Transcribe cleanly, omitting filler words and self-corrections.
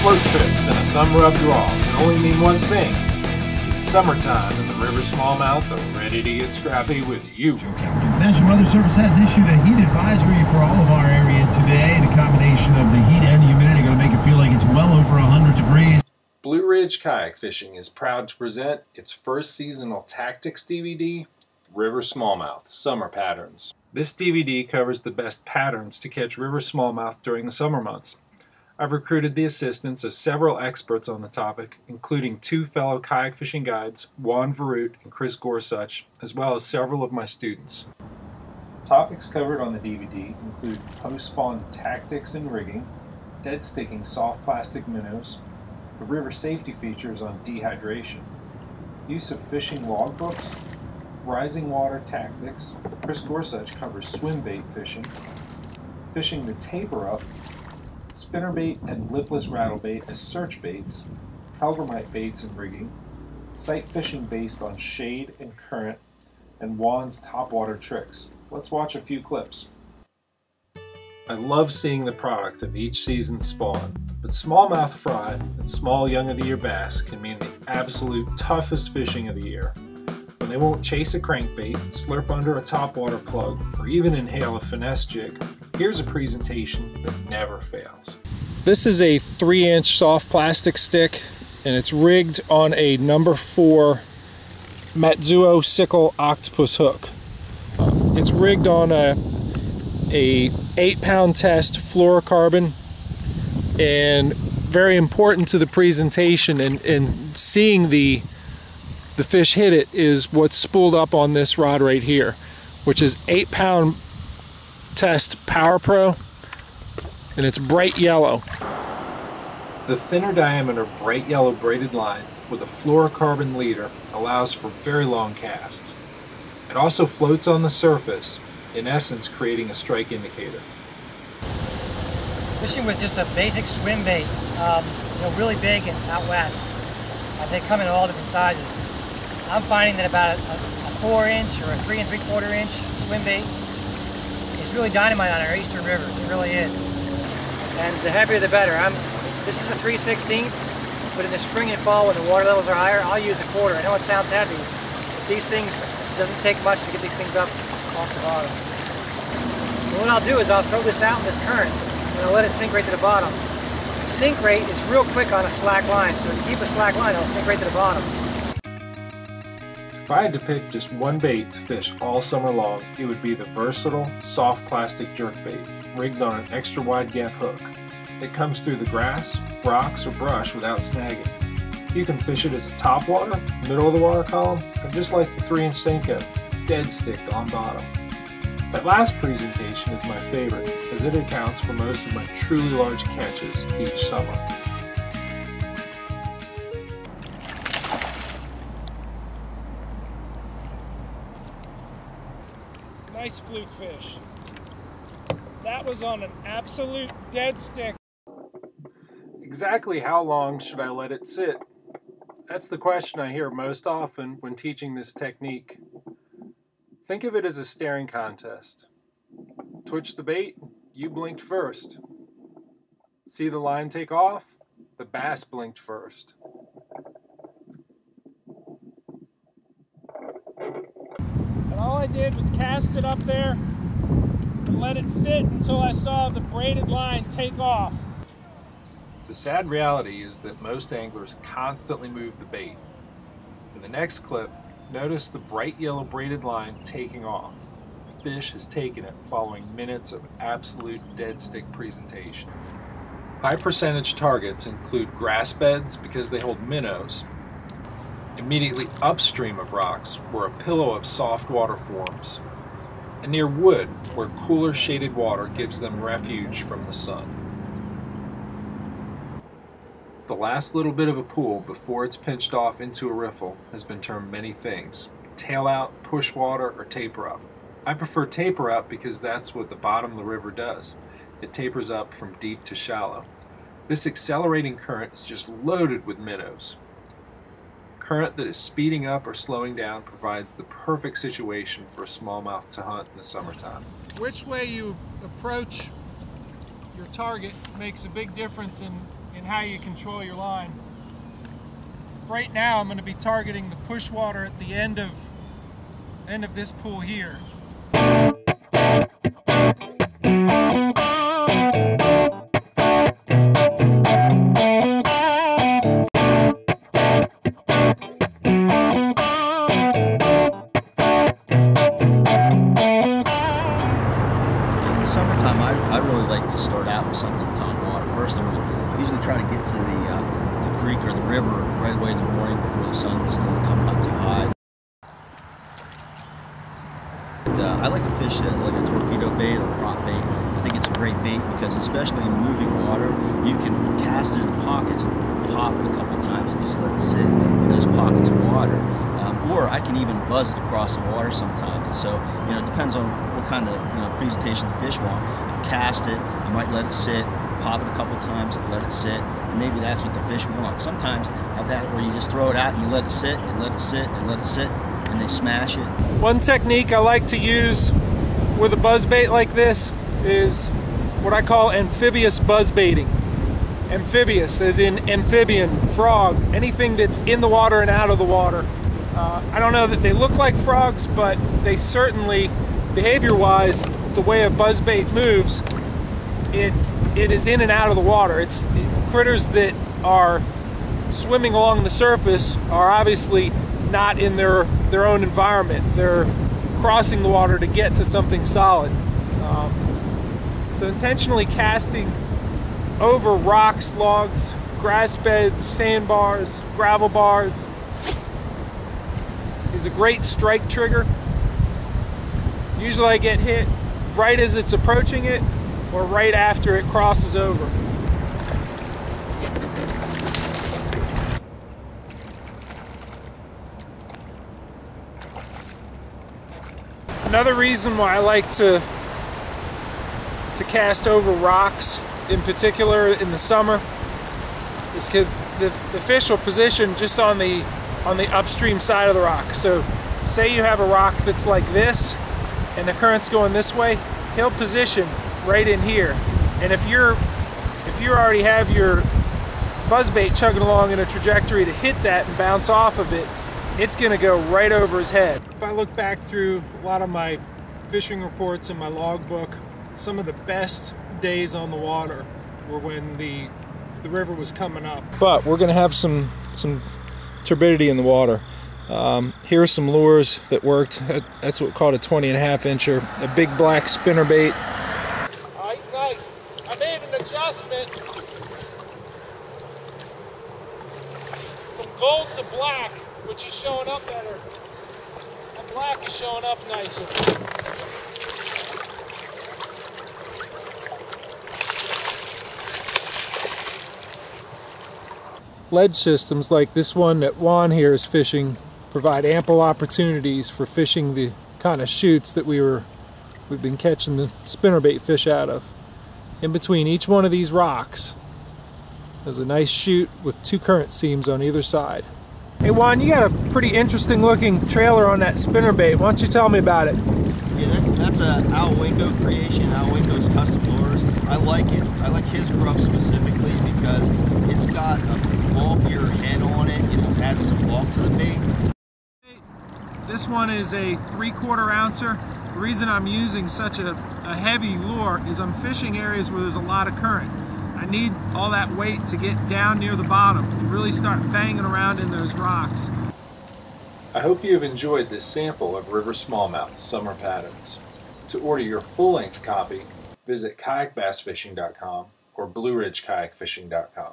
float trips and a thumb rub draw can only mean one thing. It's summertime and the River Smallmouth are ready to get scrappy with you. The National Weather Service has issued a heat advisory for all of our area today. The combination of the heat and humidity are going to make it feel like it's well over 100 degrees. Blue Ridge Kayak Fishing is proud to present its first seasonal tactics DVD, River Smallmouth Summer Patterns. This DVD covers the best patterns to catch river smallmouth during the summer months. I've recruited the assistance of several experts on the topic, including 2 fellow kayak fishing guides, Juan Verut and Chris Gorsuch, as well as several of my students. Topics covered on the DVD include post-spawn tactics and rigging, dead sticking soft plastic minnows, the river safety features on dehydration, use of fishing logbooks, rising water tactics. Chris Gorsuch covers swim bait fishing, fishing the taper up, spinnerbait and lipless rattlebait as search baits, hellgrammite baits and rigging, sight fishing based on shade and current, and Juan's topwater tricks. Let's watch a few clips. I love seeing the product of each season's spawn, but smallmouth fry and small young of the year bass can mean the absolute toughest fishing of the year. When they won't chase a crankbait, slurp under a topwater plug, or even inhale a finesse jig, here's a presentation that never fails. This is a 3-inch soft plastic stick, and it's rigged on a number 4 Matsuo sickle octopus hook. It's rigged on a 8-pound test fluorocarbon, and very important to the presentation and seeing the fish hit it is what's spooled up on this rod right here, which is 8-pound test Power Pro, and it's bright yellow. The thinner diameter bright yellow braided line with a fluorocarbon leader allows for very long casts. It also floats on the surface, in essence creating a strike indicator. Fishing with just a basic swim bait, really big and out west. They come in all different sizes. I'm finding that about a 4-inch or a 3 3/4 inch swim bait is really dynamite on our eastern rivers. It really is. And the heavier the better. This is a 3/16, but in the spring and fall when the water levels are higher, I'll use a 1/4. I know it sounds heavy, but these things, it doesn't take much to get these things up off the bottom. And what I'll do is I'll throw this out in this current and I'll let it sink right to the bottom. The sink rate is real quick on a slack line, so if you keep a slack line, it'll sink right to the bottom. If I had to pick just one bait to fish all summer long, it would be the versatile, soft plastic jerkbait, rigged on an extra wide gap hook. It comes through the grass, rocks, or brush without snagging. You can fish it as a topwater, middle of the water column, or just like the 3-inch Senko, dead sticked on bottom. That last presentation is my favorite, as it accounts for most of my truly large catches each summer. Nice fluke fish. That was on an absolute dead stick. Exactly how long should I let it sit? That's the question I hear most often when teaching this technique. Think of it as a staring contest. Twitch the bait, you blinked first. See the line take off? The bass blinked first. And all I did was cast it up there and let it sit until I saw the braided line take off. The sad reality is that most anglers constantly move the bait. In the next clip, notice the bright yellow braided line taking off. The fish has taken it following minutes of absolute dead stick presentation. High percentage targets include grass beds because they hold minnows, immediately upstream of rocks where a pillow of soft water forms, and near wood where cooler shaded water gives them refuge from the sun. The last little bit of a pool before it's pinched off into a riffle has been termed many things: tail out, push water, or taper up. I prefer taper up because that's what the bottom of the river does. It tapers up from deep to shallow. This accelerating current is just loaded with minnows. Current that is speeding up or slowing down provides the perfect situation for a smallmouth to hunt in the summertime. Which way you approach your target makes a big difference in how you control your line. Right now I'm going to be targeting the push water at the end of this pool here. Summertime, I really like to start out with something on water. First, I'm going to usually try to get to the creek or the river right away in the morning before the sun's coming up too high. And, I like to fish like a torpedo bait or a prop bait. I think it's a great bait because, especially in moving water, you can cast it in pockets, pop it a couple times, and just let it sit in those pockets of water. Or I can even buzz it across the water sometimes. And so, it depends on what kind of presentation the fish want. I'll cast it, I might let it sit, pop it a couple times, let it sit, and maybe that's what the fish want. Sometimes I've had it where you just throw it out and you let it sit and let it sit and let it sit, and they smash it. One technique I like to use with a buzzbait like this is what I call amphibious buzzbaiting. Amphibious as in amphibian, frog, anything that's in the water and out of the water. I don't know that they look like frogs, but they certainly, behavior-wise, the way a buzzbait moves, it is in and out of the water. It's critters that are swimming along the surface are obviously not in their own environment. They're crossing the water to get to something solid. So intentionally casting over rocks, logs, grass beds, sandbars, gravel bars is a great strike trigger. Usually I get hit right as it's approaching it or right after it crosses over. Another reason why I like to cast over rocks, in particular in the summer, is because the fish will position just on the upstream side of the rock. So say you have a rock that's like this and the current's going this way, he'll position right in here. And if you already have your buzzbait chugging along in a trajectory to hit that and bounce off of it, it's going to go right over his head. If I look back through a lot of my fishing reports and my logbook, some of the best days on the water were when the river was coming up. But we're going to have some turbidity in the water. Here are some lures that worked. That's what called a 20.5 incher, a big black spinnerbait. Oh, he's nice. I made an adjustment from gold to black, which is showing up better. And black is showing up nicer. Ledge systems like this one that Juan here is fishing provide ample opportunities for fishing the kind of chutes that we've been catching the spinnerbait fish out of. In between each one of these rocks there's a nice chute with two current seams on either side. Hey Juan, you got a pretty interesting looking trailer on that spinnerbait. Why don't you tell me about it? Yeah, that's a Al Winko creation, Al Winko's custom lures. I like it. I like his grub specifically because it's got a bulkier head on it. It adds some bulk to the bait. This one is a 3/4 ouncer. The reason I'm using such a heavy lure is I'm fishing areas where there's a lot of current. I need all that weight to get down near the bottom and really start banging around in those rocks. I hope you have enjoyed this sample of River Smallmouth Summer Patterns. To order your full-length copy, visit kayakbassfishing.com or blueridgekayakfishing.com.